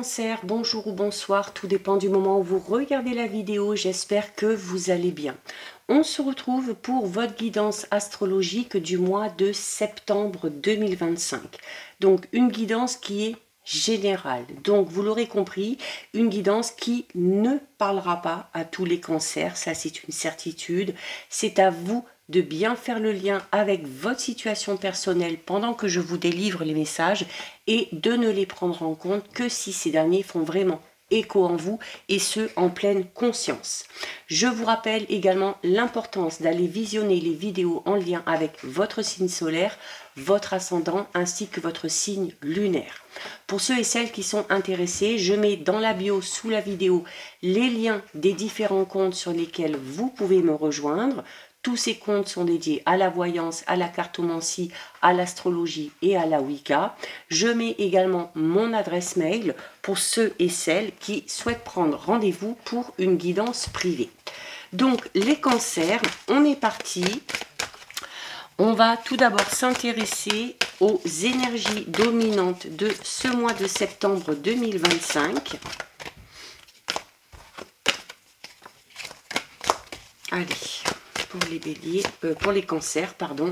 Cancer, bonjour ou bonsoir, tout dépend du moment où vous regardez la vidéo, j'espère que vous allez bien. On se retrouve pour votre guidance astrologique du mois de septembre 2025. Donc une guidance qui est générale, donc vous l'aurez compris, une guidance qui ne parlera pas à tous les cancers, ça c'est une certitude, c'est à vous de bien faire le lien avec votre situation personnelle pendant que je vous délivre les messages et de ne les prendre en compte que si ces derniers font vraiment écho en vous et ce en pleine conscience. Je vous rappelle également l'importance d'aller visionner les vidéos en lien avec votre signe solaire, votre ascendant ainsi que votre signe lunaire. Pour ceux et celles qui sont intéressés, je mets dans la bio sous la vidéo les liens des différents comptes sur lesquels vous pouvez me rejoindre. Tous ces comptes sont dédiés à la voyance, à la cartomancie, à l'astrologie et à la Wicca. Je mets également mon adresse mail pour ceux et celles qui souhaitent prendre rendez-vous pour une guidance privée. Donc les cancers, on est parti. On va tout d'abord s'intéresser aux énergies dominantes de ce mois de septembre 2025. Allez. Pour les béliers, pour les cancers, pardon.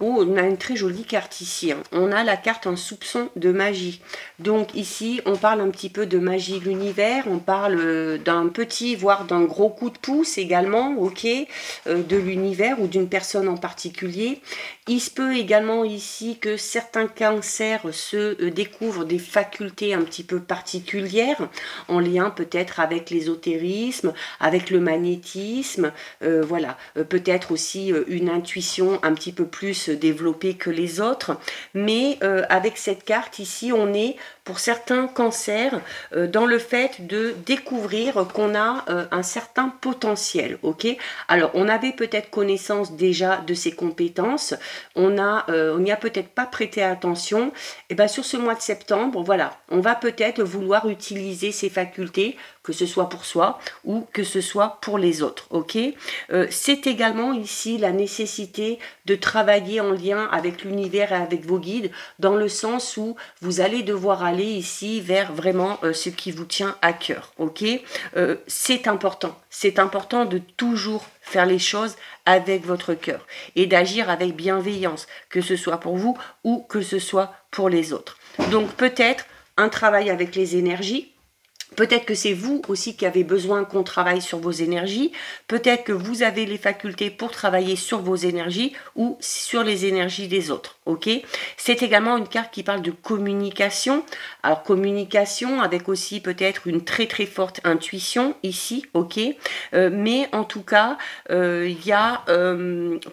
Oh, on a une très jolie carte ici. Hein. On a la carte un soupçon de magie. Donc ici, on parle un petit peu de magie de l'univers. On parle d'un petit, voire d'un gros coup de pouce également, ok, de l'univers ou d'une personne en particulier. Il se peut également ici que certains cancers se découvrent des facultés un petit peu particulières, en lien peut-être avec l'ésotérisme, avec le magnétisme, voilà, peut-être aussi une intuition un petit peu plus développée que les autres, mais avec cette carte ici, on est pour certains cancers dans le fait de découvrir qu'on a un certain potentiel, ok. Alors, on avait peut-être connaissance déjà de ses compétences, on n'y a peut-être pas prêté attention, et bien sur ce mois de septembre, voilà, on va peut-être vouloir utiliser ses facultés, que ce soit pour soi ou que ce soit pour les autres, ok. C'est également ici la nécessité de travailler en lien avec l'univers et avec vos guides, dans le sens où vous allez devoir aller ici vers vraiment ce qui vous tient à cœur, ok. C'est important de toujours faire les choses avec votre cœur et d'agir avec bienveillance, que ce soit pour vous ou que ce soit pour les autres. Donc peut-être un travail avec les énergies. Peut-être que c'est vous aussi qui avez besoin qu'on travaille sur vos énergies. Peut-être que vous avez les facultés pour travailler sur vos énergies ou sur les énergies des autres. Ok. C'est également une carte qui parle de communication. Alors communication avec aussi peut-être une très très forte intuition ici. Ok. Mais en tout cas, il y a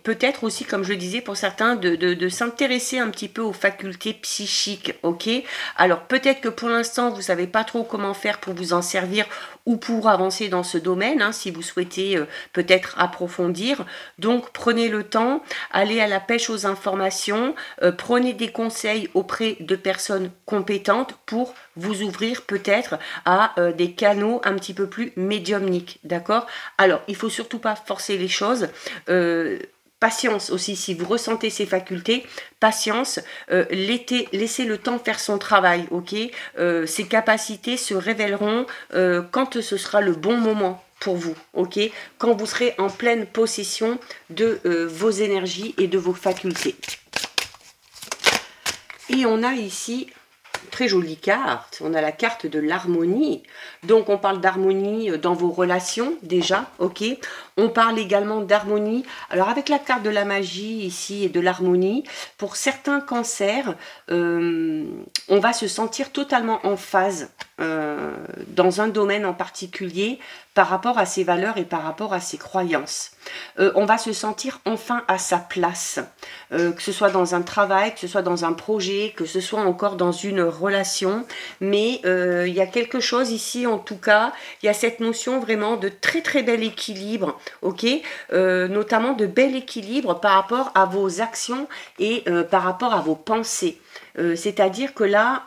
peut-être aussi, comme je le disais pour certains, de s'intéresser un petit peu aux facultés psychiques. Ok. Alors peut-être que pour l'instant, vous ne savez pas trop comment faire pour vous en servir ou pour avancer dans ce domaine, hein, si vous souhaitez peut-être approfondir. Donc prenez le temps, allez à la pêche aux informations, prenez des conseils auprès de personnes compétentes pour vous ouvrir peut-être à des canaux un petit peu plus médiumniques, d'accord? Alors, il ne faut surtout pas forcer les choses. Patience aussi, si vous ressentez ces facultés, patience, laissez le temps faire son travail, ok. Ces capacités se révéleront quand ce sera le bon moment pour vous, ok, quand vous serez en pleine possession de vos énergies et de vos facultés. Et on a ici très jolie carte, on a la carte de l'harmonie, donc on parle d'harmonie dans vos relations déjà, ok, on parle également d'harmonie, alors avec la carte de la magie ici et de l'harmonie, pour certains cancers, on va se sentir totalement en phase dans un domaine en particulier par rapport à ses valeurs et par rapport à ses croyances. On va se sentir enfin à sa place, que ce soit dans un travail, que ce soit dans un projet, que ce soit encore dans une relation, mais il y a quelque chose ici en tout cas, il y a cette notion vraiment de très très bel équilibre, ok, notamment de bel équilibre par rapport à vos actions et par rapport à vos pensées, c'est-à-dire que là,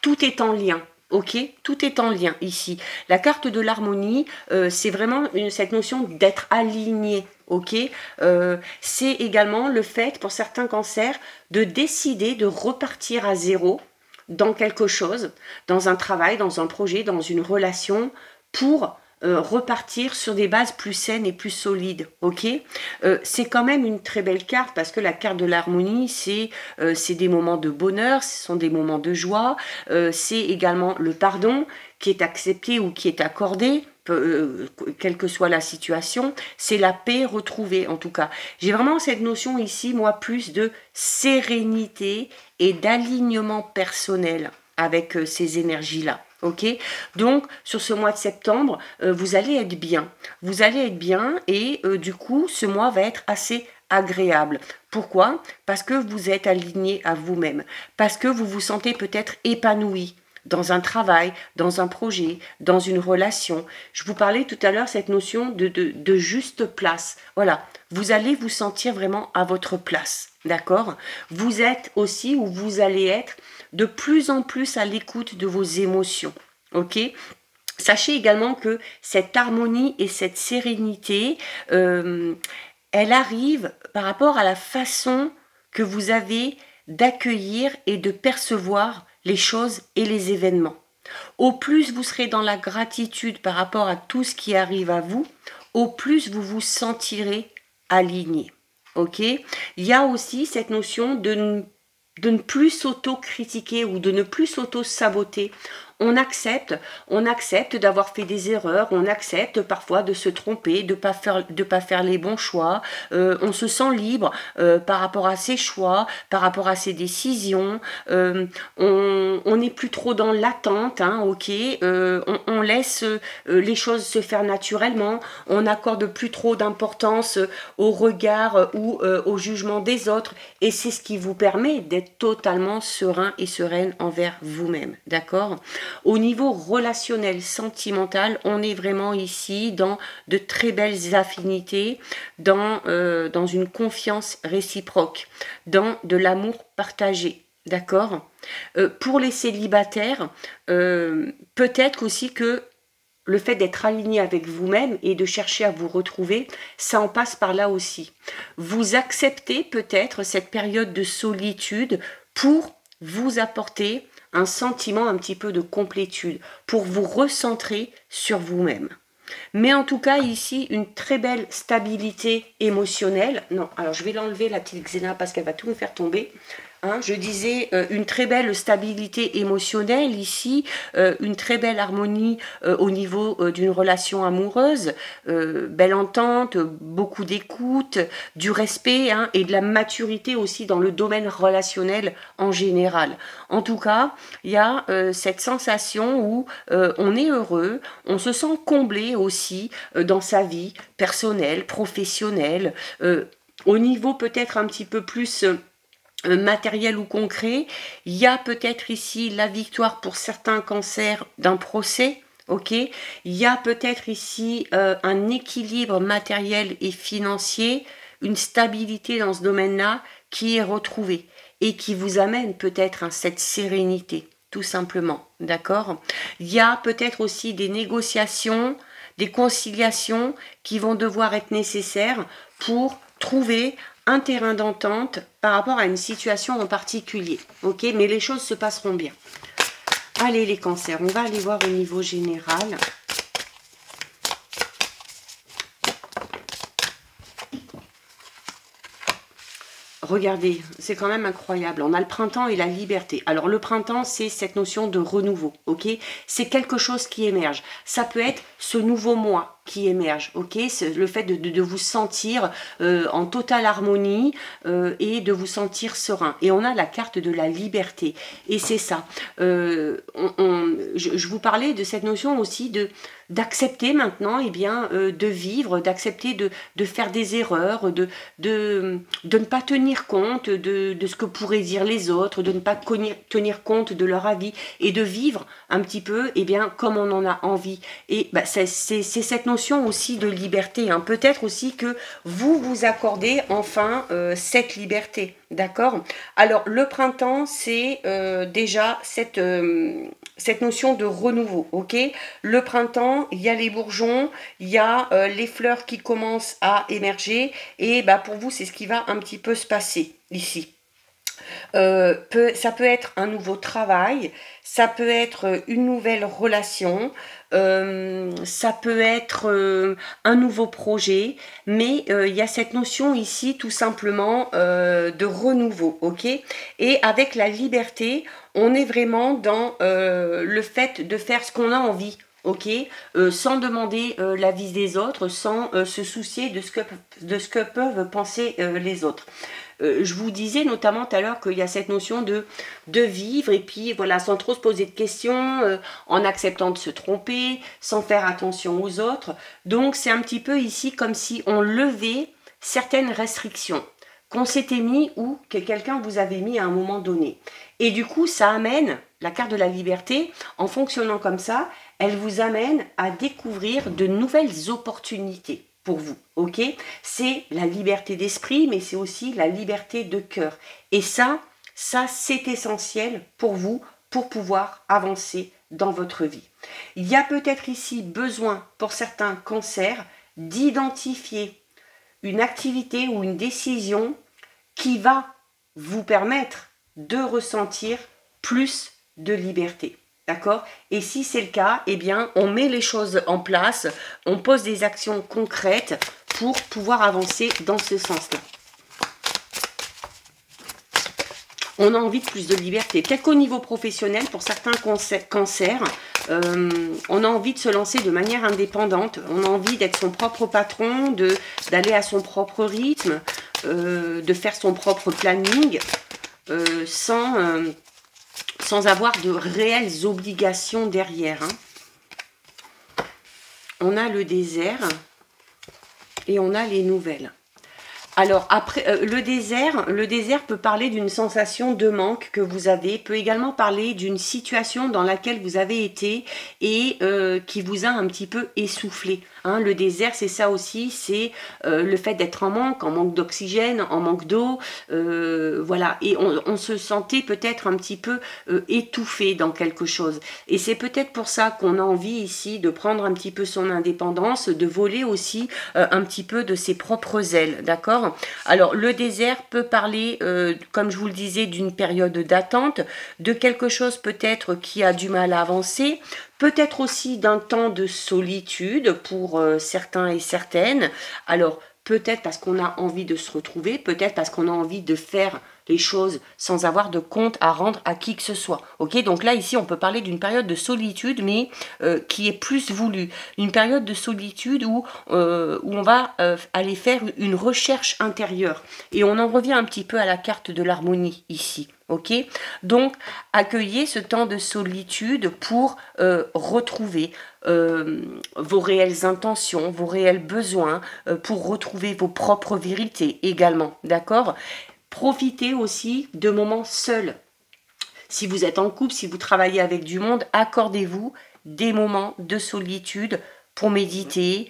tout est en lien. Ok, tout est en lien ici. La carte de l'harmonie, c'est vraiment cette notion d'être aligné. Ok, c'est également le fait pour certains cancers de décider de repartir à zéro dans quelque chose, dans un travail, dans un projet, dans une relation, pour repartir sur des bases plus saines et plus solides, ok. C'est quand même une très belle carte, parce que la carte de l'harmonie, c'est des moments de bonheur, ce sont des moments de joie, c'est également le pardon qui est accepté ou qui est accordé, quelle que soit la situation, c'est la paix retrouvée en tout cas. J'ai vraiment cette notion ici, moi, plus de sérénité et d'alignement personnel avec ces énergies-là. Ok, donc sur ce mois de septembre, vous allez être bien. Vous allez être bien et du coup, ce mois va être assez agréable. Pourquoi? Parce que vous êtes aligné à vous-même. Parce que vous vous sentez peut-être épanoui dans un travail, dans un projet, dans une relation. Je vous parlais tout à l'heure cette notion de juste place. Voilà, vous allez vous sentir vraiment à votre place. D'accord? Vous êtes aussi, ou vous allez être, de plus en plus à l'écoute de vos émotions, ok. Sachez également que cette harmonie et cette sérénité, elle arrive par rapport à la façon que vous avez d'accueillir et de percevoir les choses et les événements. Au plus vous serez dans la gratitude par rapport à tout ce qui arrive à vous, au plus vous vous sentirez aligné, ok. Il y a aussi cette notion de ne plus s'auto-critiquer ou de ne plus s'auto-saboter. On accepte d'avoir fait des erreurs, on accepte parfois de se tromper, de pas faire les bons choix, on se sent libre par rapport à ses choix, par rapport à ses décisions, on n'est plus trop dans l'attente, hein, ok, on laisse les choses se faire naturellement, on n'accorde plus trop d'importance au regard ou au jugement des autres, et c'est ce qui vous permet d'être totalement serein et sereine envers vous-même, d'accord. Au niveau relationnel, sentimental, on est vraiment ici dans de très belles affinités, dans une confiance réciproque, dans de l'amour partagé, d'accord. Pour les célibataires, peut-être aussi que le fait d'être aligné avec vous-même et de chercher à vous retrouver, ça en passe par là aussi. Vous acceptez peut-être cette période de solitude pour vous apporter un sentiment un petit peu de complétude, pour vous recentrer sur vous-même. Mais en tout cas, ici, une très belle stabilité émotionnelle. Non, alors je vais l'enlever, la petite Xéna, parce qu'elle va tout me faire tomber. Hein, je disais une très belle stabilité émotionnelle ici, une très belle harmonie au niveau d'une relation amoureuse, belle entente, beaucoup d'écoute, du respect, hein, et de la maturité aussi dans le domaine relationnel en général. En tout cas, il y a cette sensation où on est heureux, on se sent comblé aussi dans sa vie personnelle, professionnelle, au niveau peut-être un petit peu plus matériel ou concret. Il y a peut-être ici la victoire pour certains cancers d'un procès, ok. Il y a peut-être ici un équilibre matériel et financier, une stabilité dans ce domaine-là qui est retrouvée et qui vous amène peut-être à cette sérénité, tout simplement, d'accord. Il y a peut-être aussi des négociations, des conciliations qui vont devoir être nécessaires pour trouver un terrain d'entente par rapport à une situation en particulier, ok, mais les choses se passeront bien. Allez les cancers, on va aller voir au niveau général. Regardez, c'est quand même incroyable. On a le printemps et la liberté. Alors le printemps, c'est cette notion de renouveau, ok. C'est quelque chose qui émerge. Ça peut être ce nouveau moi qui émerge, ok. C'est le fait de vous sentir en totale harmonie et de vous sentir serein. Et on a la carte de la liberté. Et c'est ça. Je vous parlais de cette notion aussi d'accepter maintenant, eh bien, de vivre, d'accepter de faire des erreurs, de ne pas tenir compte de ce que pourraient dire les autres, de ne pas tenir compte de leur avis et de vivre un petit peu, eh bien, comme on en a envie. Et bah, c'est cette notion aussi de liberté, hein. Peut-être aussi que vous vous accordez enfin cette liberté, d'accord. Alors le printemps, c'est déjà cette notion de renouveau, ok. Le printemps, il y a les bourgeons, il y a les fleurs qui commencent à émerger, et bah pour vous c'est ce qui va un petit peu se passer ici. Ça peut être un nouveau travail, ça peut être une nouvelle relation, ça peut être un nouveau projet, mais il y a cette notion ici tout simplement de renouveau, ok? Et avec la liberté, on est vraiment dans le fait de faire ce qu'on a envie. Ok, sans demander l'avis des autres, sans se soucier de ce que peuvent penser les autres. Je vous disais notamment tout à l'heure qu'il y a cette notion de vivre et puis voilà, sans trop se poser de questions, en acceptant de se tromper, sans faire attention aux autres. Donc c'est un petit peu ici comme si on levait certaines restrictions qu'on s'était mis ou que quelqu'un vous avait mis à un moment donné. Et du coup, ça amène, la carte de la liberté, en fonctionnant comme ça, elle vous amène à découvrir de nouvelles opportunités pour vous, ok? C'est la liberté d'esprit, mais c'est aussi la liberté de cœur. Et ça c'est essentiel pour vous, pour pouvoir avancer dans votre vie. Il y a peut-être ici besoin, pour certains cancers, d'identifier une activité ou une décision qui va vous permettre de ressentir plus de liberté. D'accord? Et si c'est le cas, eh bien, on met les choses en place, on pose des actions concrètes pour pouvoir avancer dans ce sens-là. On a envie de plus de liberté. Peut-être qu'au niveau professionnel, pour certains cancers, on a envie de se lancer de manière indépendante. On a envie d'être son propre patron, d'aller à son propre rythme, de faire son propre planning, sans avoir de réelles obligations derrière. Hein. On a le désert et on a les nouvelles. Alors après, le désert peut parler d'une sensation de manque que vous avez, peut également parler d'une situation dans laquelle vous avez été et qui vous a un petit peu essoufflé. Hein, le désert, c'est ça aussi, c'est le fait d'être en manque d'oxygène, en manque d'eau, voilà. Et on se sentait peut-être un petit peu étouffé dans quelque chose. Et c'est peut-être pour ça qu'on a envie ici de prendre un petit peu son indépendance, de voler aussi un petit peu de ses propres ailes, d'accord ? Alors, le désert peut parler, comme je vous le disais, d'une période d'attente, de quelque chose peut-être qui a du mal à avancer, peut-être aussi d'un temps de solitude pour certains et certaines. Alors, peut-être parce qu'on a envie de se retrouver, peut-être parce qu'on a envie de faire les choses sans avoir de compte à rendre à qui que ce soit. Ok, donc là, ici, on peut parler d'une période de solitude, mais qui est plus voulue. Une période de solitude où on va aller faire une recherche intérieure. Et on en revient un petit peu à la carte de l'harmonie ici. Ok, donc accueillez ce temps de solitude pour retrouver vos réelles intentions, vos réels besoins, pour retrouver vos propres vérités également, d'accord ? Profitez aussi de moments seuls. Si vous êtes en couple, si vous travaillez avec du monde, accordez-vous des moments de solitude pour méditer,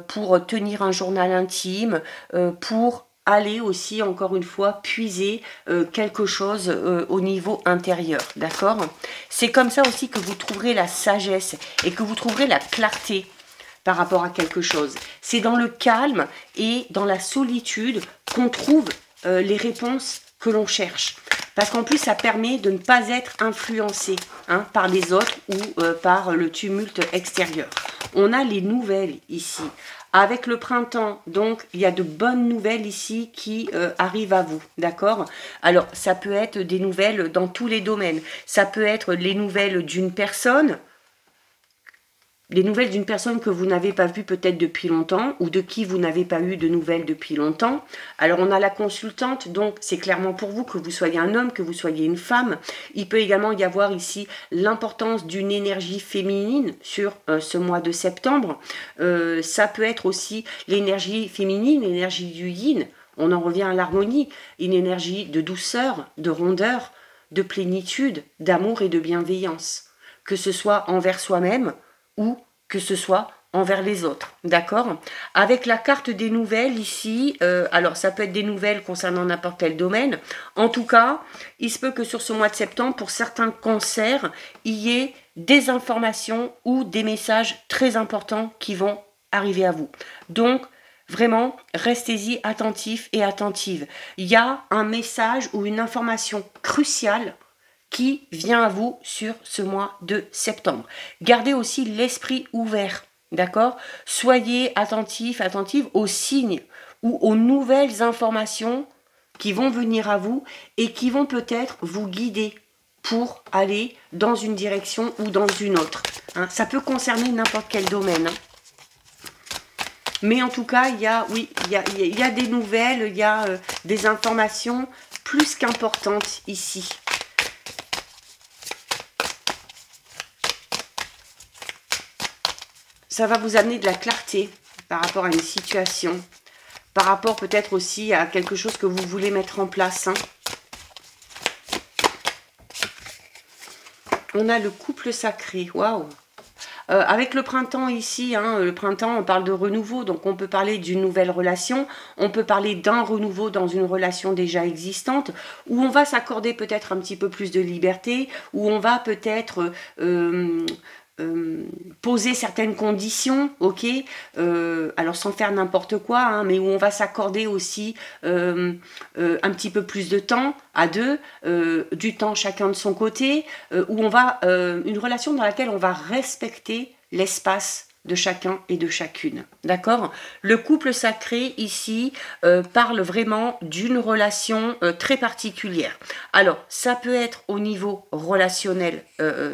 pour tenir un journal intime, pour aller aussi, encore une fois, puiser quelque chose au niveau intérieur, d'accord? C'est comme ça aussi que vous trouverez la sagesse et que vous trouverez la clarté par rapport à quelque chose. C'est dans le calme et dans la solitude qu'on trouve les réponses que l'on cherche. Parce qu'en plus, ça permet de ne pas être influencé par les autres ou par le tumulte extérieur. On a les nouvelles ici. Avec le printemps, donc, il y a de bonnes nouvelles ici qui arrivent à vous, d'accord? Alors, ça peut être des nouvelles dans tous les domaines. Ça peut être les nouvelles d'une personne, les nouvelles d'une personne que vous n'avez pas vue peut-être depuis longtemps ou de qui vous n'avez pas eu de nouvelles depuis longtemps. Alors on a la consultante, donc c'est clairement pour vous, que vous soyez un homme, que vous soyez une femme. Il peut également y avoir ici l'importance d'une énergie féminine sur ce mois de septembre. Ça peut être aussi l'énergie féminine, l'énergie du yin. On en revient à l'harmonie, une énergie de douceur, de rondeur, de plénitude, d'amour et de bienveillance. Que ce soit envers soi-même, ou que ce soit envers les autres, d'accord? Avec la carte des nouvelles ici, alors ça peut être des nouvelles concernant n'importe quel domaine. En tout cas, il se peut que sur ce mois de septembre, pour certains cancers, il y ait des informations ou des messages très importants qui vont arriver à vous. Donc, Vraiment, restez-y attentifs et attentives. Il y a un message ou une information cruciale qui vient à vous sur ce mois de septembre. Gardez aussi l'esprit ouvert, d'accord? Soyez attentifs, attentives aux signes ou aux nouvelles informations qui vont venir à vous et qui vont peut-être vous guider pour aller dans une direction ou dans une autre. Hein. Ça peut concerner n'importe quel domaine. Hein. Mais en tout cas, il y a des nouvelles, il y a des informations plus qu'importantes ici. Ça va vous amener de la clarté par rapport à une situation, par rapport peut-être aussi à quelque chose que vous voulez mettre en place. Hein. On a le couple sacré, waouh! Avec le printemps ici, hein, le printemps, on parle de renouveau, donc on peut parler d'une nouvelle relation, on peut parler d'un renouveau dans une relation déjà existante, où on va s'accorder peut-être un petit peu plus de liberté, où on va peut-être poser certaines conditions, ok, alors sans faire n'importe quoi, hein, mais où on va s'accorder aussi un petit peu plus de temps à deux, du temps chacun de son côté, où on va une relation dans laquelle on va respecter l'espace de chacun et de chacune, d'accord? Le couple sacré ici parle vraiment d'une relation très particulière. Alors, ça peut être au niveau relationnel,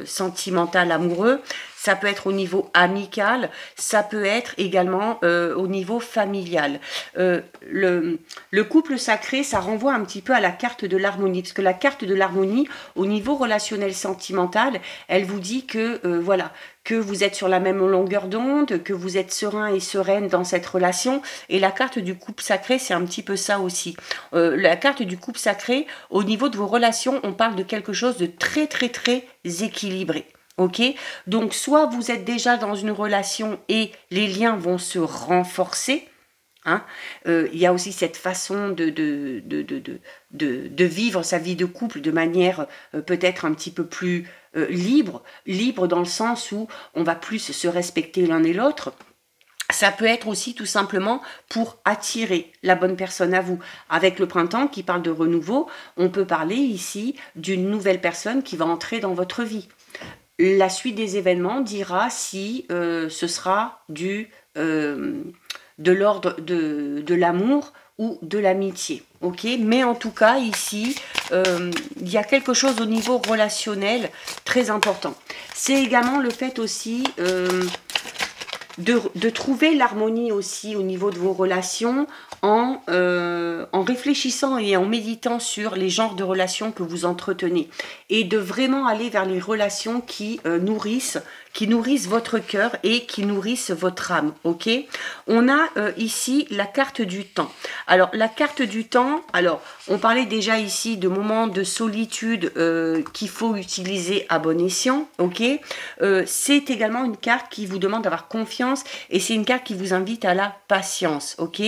sentimental, amoureux, ça peut être au niveau amical, ça peut être également au niveau familial. Le couple sacré, ça renvoie un petit peu à la carte de l'harmonie, parce que la carte de l'harmonie, au niveau relationnel sentimental, elle vous dit que, voilà, que vous êtes sur la même longueur d'onde, que vous êtes serein et sereine dans cette relation. Et la carte du couple sacré, c'est un petit peu ça aussi. La carte du couple sacré, au niveau de vos relations, on parle de quelque chose de très, très, très équilibré. Ok, donc soit vous êtes déjà dans une relation et les liens vont se renforcer. Hein, il y a aussi cette façon de vivre sa vie de couple de manière peut-être un petit peu plus libre dans le sens où on va plus se respecter l'un et l'autre. Ça peut être aussi tout simplement pour attirer la bonne personne à vous. Avec le printemps qui parle de renouveau, on peut parler ici d'une nouvelle personne qui va entrer dans votre vie. La suite des événements dira si ce sera de l'ordre de l'amour ou de l'amitié. Okay, mais en tout cas, ici, il y a quelque chose au niveau relationnel très important. C'est également le fait aussi de trouver l'harmonie aussi au niveau de vos relations en réfléchissant et en méditant sur les genres de relations que vous entretenez et de vraiment aller vers les relations qui nourrissent votre cœur et qui nourrissent votre âme, ok? On a ici la carte du temps. Alors, la carte du temps, alors, on parlait déjà ici de moments de solitude qu'il faut utiliser à bon escient, ok? C'est également une carte qui vous demande d'avoir confiance et c'est une carte qui vous invite à la patience, ok?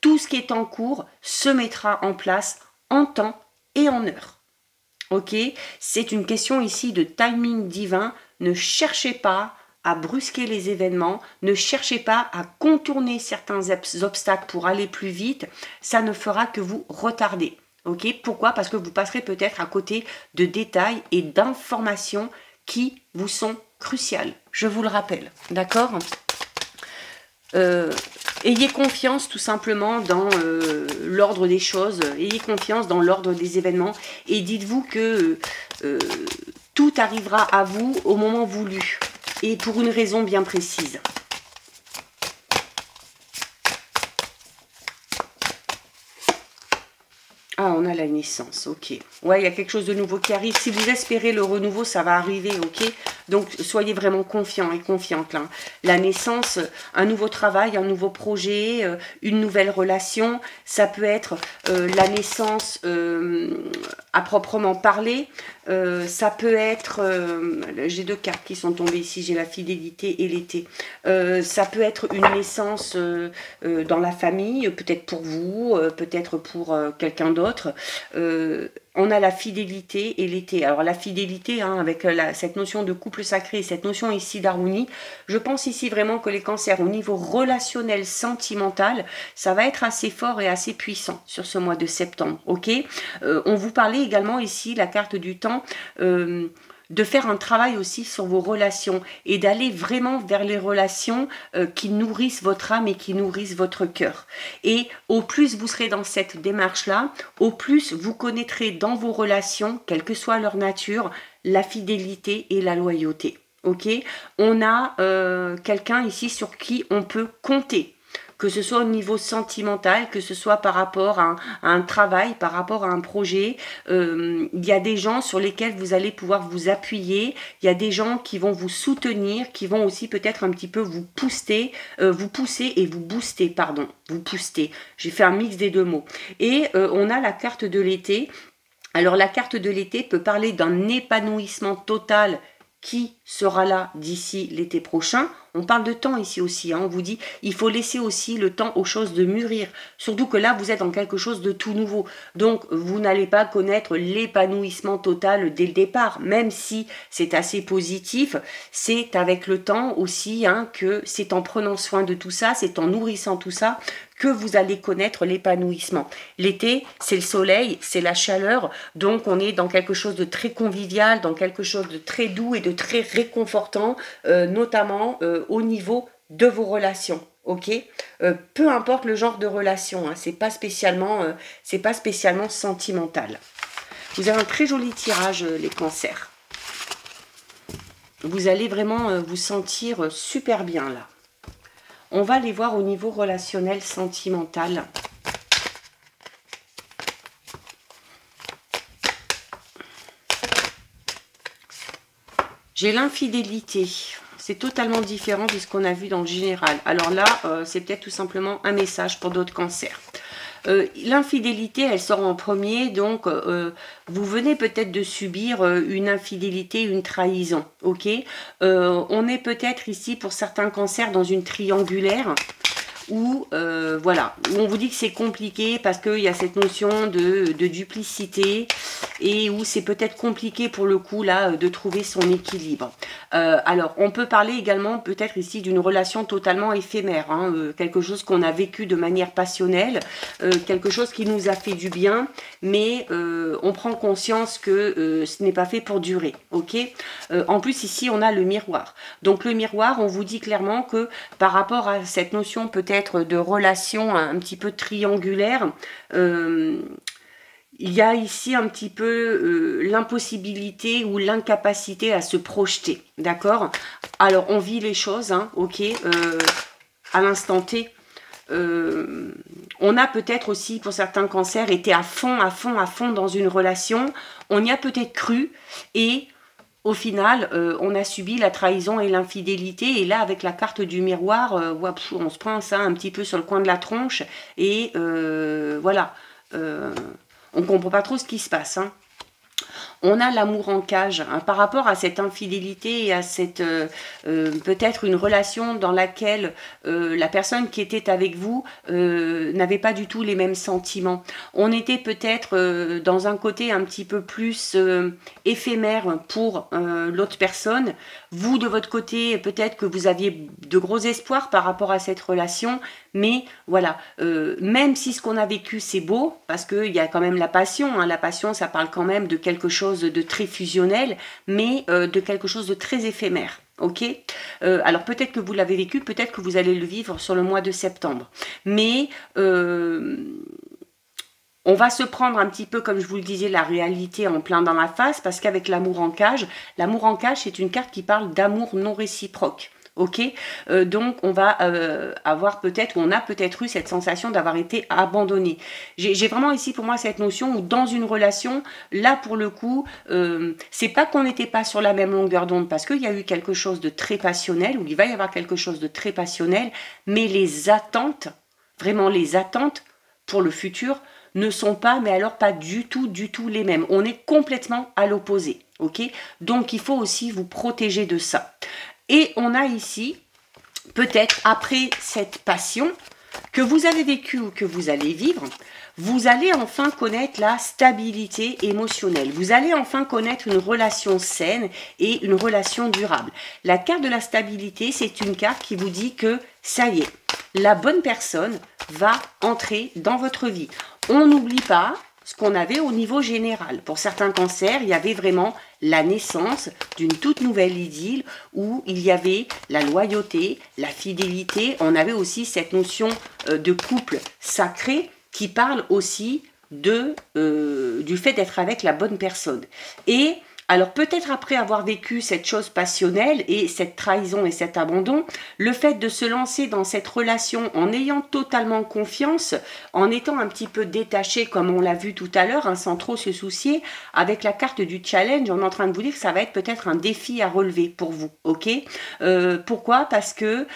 Tout ce qui est en cours se mettra en place en temps et en heure, ok? C'est une question ici de timing divin. Ne cherchez pas à brusquer les événements, ne cherchez pas à contourner certains obstacles pour aller plus vite, ça ne fera que vous retarder. Ok? Pourquoi? Parce que vous passerez peut-être à côté de détails et d'informations qui vous sont cruciales. Je vous le rappelle, d'accord? Ayez confiance tout simplement dans l'ordre des choses, ayez confiance dans l'ordre des événements et dites-vous que tout arrivera à vous au moment voulu et pour une raison bien précise. Ah, on a la naissance, ok. Ouais, il y a quelque chose de nouveau qui arrive. Si vous espérez le renouveau, ça va arriver, ok. Donc, soyez vraiment confiants et confiantes. Là. La naissance, un nouveau travail, un nouveau projet, une nouvelle relation. Ça peut être la naissance à proprement parler. Ça peut être... j'ai deux cartes qui sont tombées ici. J'ai la fidélité et l'été. Ça peut être une naissance dans la famille, peut-être pour vous, peut-être pour quelqu'un d'autre. on a la fidélité et l'été. Alors la fidélité, hein, avec cette notion de couple sacré, cette notion ici d'harmonie, je pense ici vraiment que les cancers au niveau relationnel, sentimental, ça va être assez fort et assez puissant sur ce mois de septembre, ok. On vous parlait également ici, la carte du temps, de faire un travail aussi sur vos relations et d'aller vraiment vers les relations qui nourrissent votre âme et qui nourrissent votre cœur. Et au plus vous serez dans cette démarche-là, au plus vous connaîtrez dans vos relations, quelle que soit leur nature, la fidélité et la loyauté. Ok, on a quelqu'un ici sur qui on peut compter, que ce soit au niveau sentimental, que ce soit par rapport à un travail, par rapport à un projet. Il y a des gens sur lesquels vous allez pouvoir vous appuyer, il y a des gens qui vont vous soutenir, qui vont aussi peut-être un petit peu vous pousser et vous booster, pardon, vous booster. J'ai fait un mix des deux mots. Et on a la carte de l'été. Alors la carte de l'été peut parler d'un épanouissement total qui sera là d'ici l'été prochain. On parle de temps ici aussi, hein. On vous dit il faut laisser aussi le temps aux choses de mûrir. Surtout que là, vous êtes dans quelque chose de tout nouveau. Donc, vous n'allez pas connaître l'épanouissement total dès le départ. Même si c'est assez positif, c'est avec le temps aussi, hein, que c'est en prenant soin de tout ça, c'est en nourrissant tout ça, que vous allez connaître l'épanouissement. L'été, c'est le soleil, c'est la chaleur. Donc, on est dans quelque chose de très convivial, dans quelque chose de très doux et de très réconfortant, notamment au niveau de vos relations, ok. Peu importe le genre de relation, hein, c'est pas spécialement sentimental. Vous avez un très joli tirage, les cancers. Vous allez vraiment vous sentir super bien là. On va les voir au niveau relationnel, sentimental. J'ai l'infidélité. C'est totalement différent de ce qu'on a vu dans le général. Alors là, c'est peut-être tout simplement un message pour d'autres cancers. L'infidélité, elle sort en premier, donc vous venez peut-être de subir une infidélité, une trahison, ok. On est peut-être ici, pour certains cancers, dans une triangulaire, où voilà, où on vous dit que c'est compliqué parce qu'il y a cette notion de duplicité et où c'est peut-être compliqué pour le coup là de trouver son équilibre. Alors on peut parler également peut-être ici d'une relation totalement éphémère, hein, quelque chose qu'on a vécu de manière passionnelle, quelque chose qui nous a fait du bien, mais on prend conscience que ce n'est pas fait pour durer, ok. En plus ici on a le miroir, donc le miroir, on vous dit clairement que par rapport à cette notion peut-être de relation un petit peu triangulaire, il y a ici un petit peu l'impossibilité ou l'incapacité à se projeter, d'accord. Alors on vit les choses, hein, ok, à l'instant T. On a peut-être aussi pour certains cancers été à fond dans une relation, on y a peut-être cru et au final, on a subi la trahison et l'infidélité. Et là, avec la carte du miroir, on se prend ça un petit peu sur le coin de la tronche. Et voilà, on ne comprend pas trop ce qui se passe, hein. On a l'amour en cage, hein, par rapport à cette infidélité et à cette peut-être une relation dans laquelle la personne qui était avec vous n'avait pas du tout les mêmes sentiments. On était peut-être dans un côté un petit peu plus éphémère pour l'autre personne. Vous, de votre côté, peut-être que vous aviez de gros espoirs par rapport à cette relation, mais voilà, même si ce qu'on a vécu c'est beau, parce qu'il y a quand même la passion, hein, la passion ça parle quand même de quelque chose de très fusionnel, mais de quelque chose de très éphémère, ok. Alors peut-être que vous l'avez vécu, peut-être que vous allez le vivre sur le mois de septembre, mais on va se prendre un petit peu, comme je vous le disais, la réalité en plein dans la face, parce qu'avec l'amour en cage, c'est une carte qui parle d'amour non réciproque. Ok, donc on va avoir peut-être, ou on a peut-être eu cette sensation d'avoir été abandonné. J'ai vraiment ici pour moi cette notion où dans une relation, là pour le coup, c'est pas qu'on n'était pas sur la même longueur d'onde, parce qu'il y a eu quelque chose de très passionnel, ou il va y avoir quelque chose de très passionnel, mais les attentes, vraiment les attentes pour le futur, ne sont pas, mais alors pas du tout les mêmes. On est complètement à l'opposé, ok. Donc il faut aussi vous protéger de ça. Et on a ici, peut-être après cette passion, que vous avez vécu ou que vous allez vivre, vous allez enfin connaître la stabilité émotionnelle. Vous allez enfin connaître une relation saine et une relation durable. La carte de la stabilité, c'est une carte qui vous dit que ça y est, la bonne personne va entrer dans votre vie. On n'oublie pas ce qu'on avait au niveau général. Pour certains cancers, il y avait vraiment la naissance d'une toute nouvelle idylle où il y avait la loyauté, la fidélité. On avait aussi cette notion de couple sacré qui parle aussi du fait d'être avec la bonne personne. Et alors peut-être après avoir vécu cette chose passionnelle et cette trahison et cet abandon, le fait de se lancer dans cette relation en ayant totalement confiance, en étant un petit peu détaché comme on l'a vu tout à l'heure, hein, sans trop se soucier, avec la carte du challenge, on est en train de vous dire que ça va être peut-être un défi à relever pour vous, ok? Pourquoi? Parce que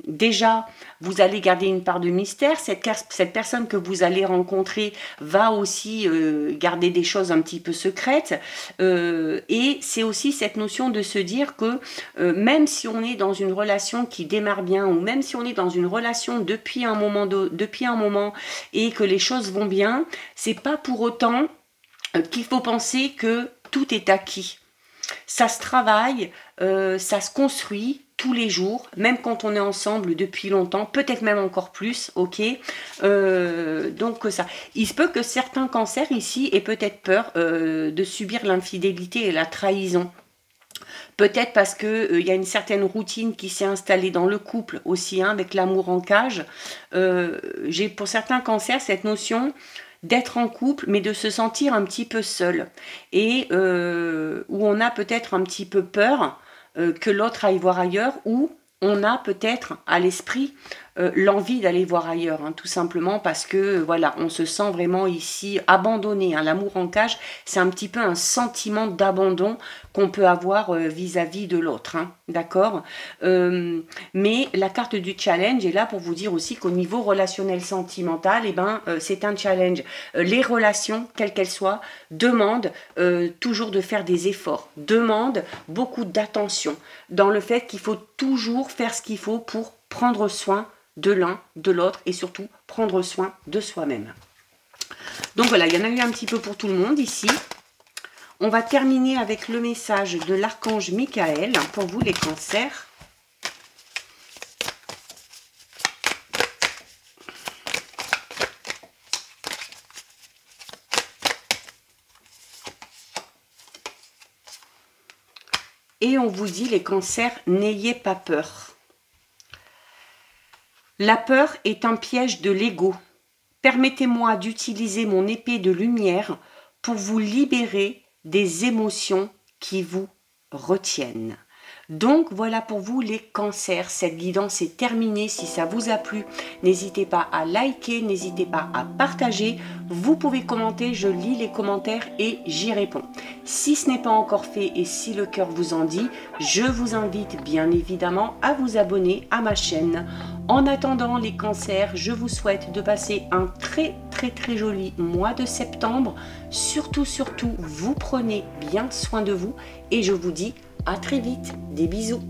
déjà, vous allez garder une part de mystère, cette personne que vous allez rencontrer va aussi garder des choses un petit peu secrètes, et c'est aussi cette notion de se dire que même si on est dans une relation qui démarre bien, ou même si on est dans une relation depuis un moment et que les choses vont bien, c'est pas pour autant qu'il faut penser que tout est acquis. Ça se travaille, ça se construit tous les jours, même quand on est ensemble depuis longtemps, peut-être même encore plus, ok, donc ça. Il se peut que certains cancers ici aient peut-être peur de subir l'infidélité et la trahison. Peut-être parce qu'il y a une certaine routine qui s'est installée dans le couple aussi, hein, avec l'amour en cage. J'ai pour certains cancers cette notion d'être en couple, mais de se sentir un petit peu seul. Et où on a peut-être un petit peu peur que l'autre aille voir ailleurs, ou on a peut-être à l'esprit l'envie d'aller voir ailleurs, hein, tout simplement parce que voilà, on se sent vraiment ici abandonné, hein. L'amour en cage, c'est un petit peu un sentiment d'abandon qu'on peut avoir vis-à-vis de l'autre, hein, d'accord, mais la carte du challenge est là pour vous dire aussi qu'au niveau relationnel sentimental, eh ben, c'est un challenge. Les relations, quelles qu'elles soient, demandent toujours de faire des efforts, demandent beaucoup d'attention, dans le fait qu'il faut toujours faire ce qu'il faut pour prendre soin de l'un, de l'autre, et surtout prendre soin de soi-même. Donc voilà, il y en a eu un petit peu pour tout le monde ici. On va terminer avec le message de l'archange Michael pour vous les cancers. Et on vous dit les cancers, n'ayez pas peur. La peur est un piège de l'ego. Permettez-moi d'utiliser mon épée de lumière pour vous libérer des émotions qui vous retiennent. Donc voilà pour vous les cancers, cette guidance est terminée. Si ça vous a plu, n'hésitez pas à liker, n'hésitez pas à partager. Vous pouvez commenter, je lis les commentaires et j'y réponds. Si ce n'est pas encore fait et si le cœur vous en dit, je vous invite bien évidemment à vous abonner à ma chaîne. En attendant les cancers, je vous souhaite de passer un très joli mois de septembre. Surtout, vous prenez bien soin de vous et je vous dis à très vite. Des bisous.